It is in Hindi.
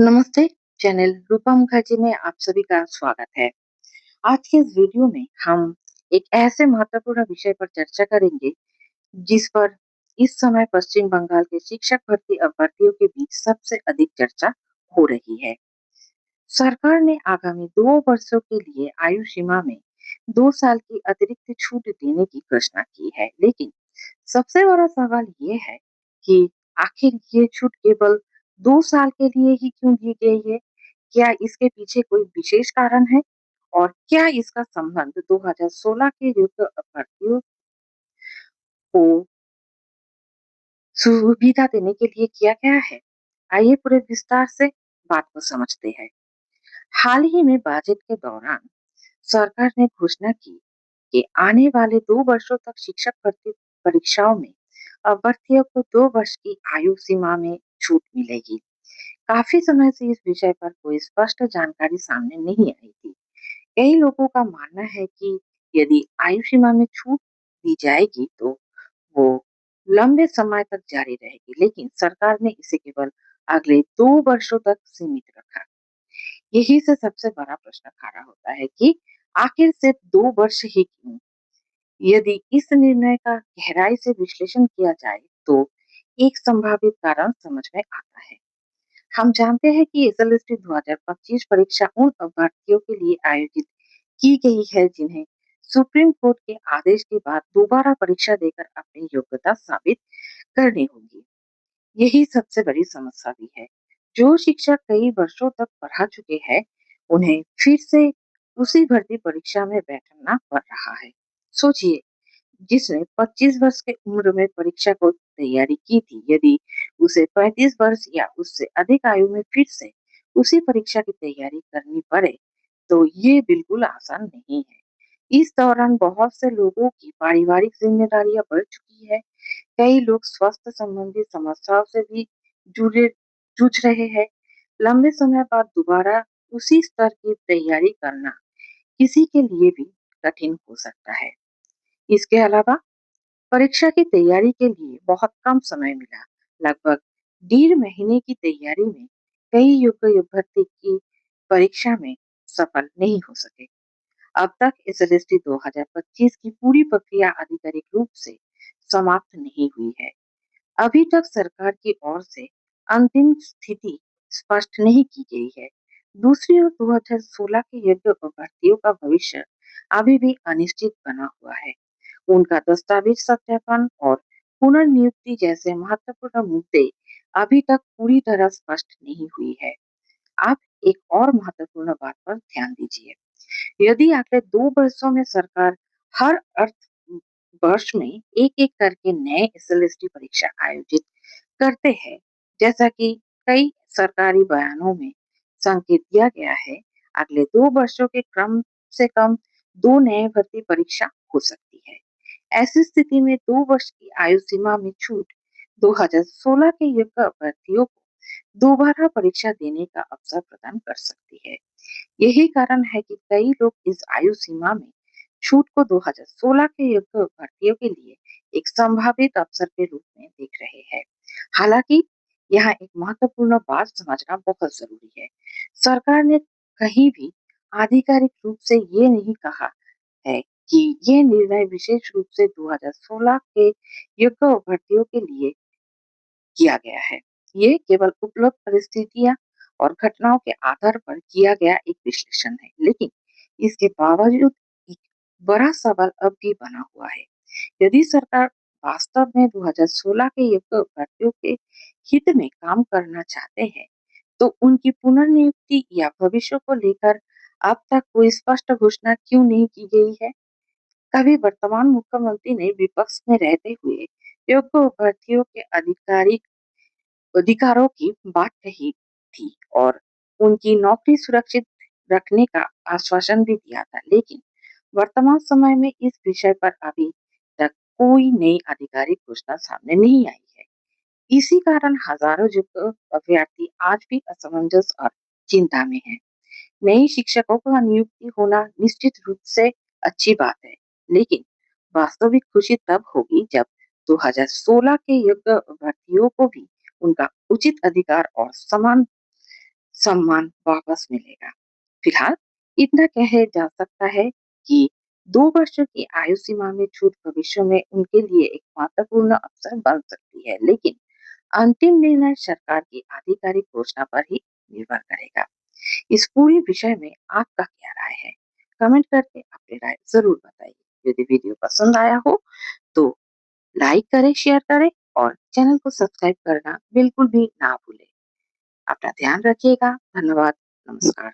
नमस्ते। चैनल रूपा मुखर्जी में आप सभी का स्वागत है। आज के इस वीडियो में हम एक ऐसे महत्वपूर्ण विषय पर चर्चा करेंगे जिस पर इस समय पश्चिम बंगाल के शिक्षक भर्ती अभ्यर्थियों के बीच सबसे अधिक चर्चा हो रही है। सरकार ने आगामी 2 वर्षों के लिए आयु सीमा में 2 साल की अतिरिक्त छूट देने की घोषणा की है, लेकिन सबसे बड़ा सवाल ये है कि आखिर ये छूट केवल 2 साल के लिए ही क्यों दी गई है? क्या इसके पीछे कोई विशेष कारण है? और क्या इसका संबंध 2016 के युद्ध अभ्यर्थियों को सुविधा देने के लिए किया गया है? आइए पूरे विस्तार से बात को समझते हैं। हाल ही में बजट के दौरान सरकार ने घोषणा की कि आने वाले 2 वर्षों तक शिक्षक भर्ती परीक्षाओं में अभ्यर्थियों को 2 वर्ष की आयु सीमा में छूट मिलेगी। काफी समय से इस विषय पर कोई स्पष्ट जानकारी सामने नहीं आई थी। कई लोगों का मानना है कि यदि आयु सीमा में छूट दी जाएगी तो वो लंबे समय तक जारी रहेगी, लेकिन सरकार ने इसे केवल अगले 2 वर्षों तक सीमित रखा। यही से सबसे बड़ा प्रश्न खड़ा होता है कि आखिर सिर्फ 2 वर्ष ही क्यों? यदि इस निर्णय का गहराई से विश्लेषण किया जाए तो एक संभावित कारण समझ में आता है। हम जानते हैं कि एसएलएसटी 2025 परीक्षा उन अभ्यर्थियों के लिए आयोजित की गई है जिन्हें सुप्रीम कोर्ट के आदेश के बाद दोबारा परीक्षा देकर अपनी योग्यता साबित करनी होगी। यही सबसे बड़ी समस्या भी है। जो शिक्षक कई वर्षों तक पढ़ा चुके हैं, उन्हें फिर से उसी भर्ती परीक्षा में बैठना पड़ रहा है। सोचिए, जिसने 25 वर्ष की उम्र में परीक्षा को तैयारी की थी, यदि उसे 35 वर्ष या उससे अधिक आयु में फिर से उसी परीक्षा की तैयारी करनी पड़े, तो ये बिल्कुल आसान नहीं है। इस दौरान बहुत से लोगों की पारिवारिक जिम्मेदारियां बढ़ चुकी है। कई लोग स्वास्थ्य संबंधी समस्याओं से भी जुड़े जूझ रहे हैं। लंबे समय बाद दोबारा उसी स्तर की तैयारी करना किसी के लिए भी कठिन हो सकता है। इसके अलावा परीक्षा की तैयारी के लिए बहुत कम समय मिला। लगभग 1.5 महीने की तैयारी में कई योग्य अभ्यर्थी की परीक्षा में सफल नहीं हो सके। अब तक एसएलएसटी 2025 की पूरी प्रक्रिया आधिकारिक रूप से समाप्त नहीं हुई है। अभी तक सरकार की ओर से अंतिम स्थिति स्पष्ट नहीं की गई है। दूसरी ओर 2016 के योग्य अभ्यर्थियों का भविष्य अभी भी अनिश्चित बना हुआ है। उनका दस्तावेज सत्यापन और पुनर्नियुक्ति जैसे महत्वपूर्ण मुद्दे अभी तक पूरी तरह स्पष्ट नहीं हुई है। आप एक और महत्वपूर्ण बात पर ध्यान दीजिए। यदि अगले 2 वर्षों में सरकार हर अर्थ वर्ष में एक-एक करके नए एसएलएसटी परीक्षा आयोजित करते हैं, जैसा कि कई सरकारी बयानों में संकेत दिया गया है, अगले 2 वर्षों के क्रम से कम 2 नए भर्ती परीक्षा हो सकती है। ऐसी स्थिति में 2 वर्ष की आयु सीमा में छूट 2016 के युग अभ्यर्थियों को दोबारा परीक्षा देने का अवसर प्रदान कर सकती है। यही कारण है कि कई लोग इस आयु सीमा में छूट को 2016 के युग भर्तियों के लिए एक संभावित अवसर के रूप में देख रहे हैं। हालांकि यहाँ एक महत्वपूर्ण बात समझना बहुत जरूरी है। सरकार ने कहीं भी आधिकारिक रूप से ये नहीं कहा है कि ये निर्णय विशेष रूप से 2016 के युग भर्तियों के लिए किया गया है। ये केवल उपलब्ध परिस्थितियां और घटनाओं के आधार पर किया गया एक विश्लेषण है, लेकिन इसके बावजूद एक बड़ा सवाल अब भी बना हुआ है। यदि सरकार वास्तव में 2016 के युग भर्तियों के हित में काम करना चाहते हैं, तो उनकी पुनर्नियुक्ति या भविष्य को लेकर अब तक कोई स्पष्ट घोषणा क्यों नहीं की गई है? कभी वर्तमान मुख्यमंत्री ने विपक्ष में रहते हुए योग्य अभ्यर्थियों के अधिकारों की बात कही थी और उनकी नौकरी सुरक्षित रखने का आश्वासन भी दिया था, लेकिन वर्तमान समय में इस विषय पर अभी तक कोई नई आधिकारिक घोषणा सामने नहीं आई है। इसी कारण हजारों युग अभ्यर्थी आज भी असमंजस और चिंता में हैं। नई शिक्षकों का नियुक्ति होना निश्चित रूप से अच्छी बात है, लेकिन वास्तविक खुशी तब होगी जब 2016 के योग्य भर्तियों को भी उनका उचित अधिकार और सम्मान सम्मान वापस मिलेगा। फिलहाल इतना कहा जा सकता है कि 2 वर्ष की आयु सीमा में छूट भविष्य में उनके लिए एक महत्वपूर्ण अवसर बन सकती है, लेकिन अंतिम निर्णय सरकार की आधिकारिक घोषणा पर ही निर्भर करेगा। इस पूरे विषय में आपका क्या राय है? कमेंट करके अपनी राय ज़रूर बताइए। यदि वीडियो पसंद आया हो तो लाइक करें, शेयर करें और चैनल को सब्सक्राइब करना बिल्कुल भी ना भूलें। अपना ध्यान रखिएगा। धन्यवाद। नमस्कार।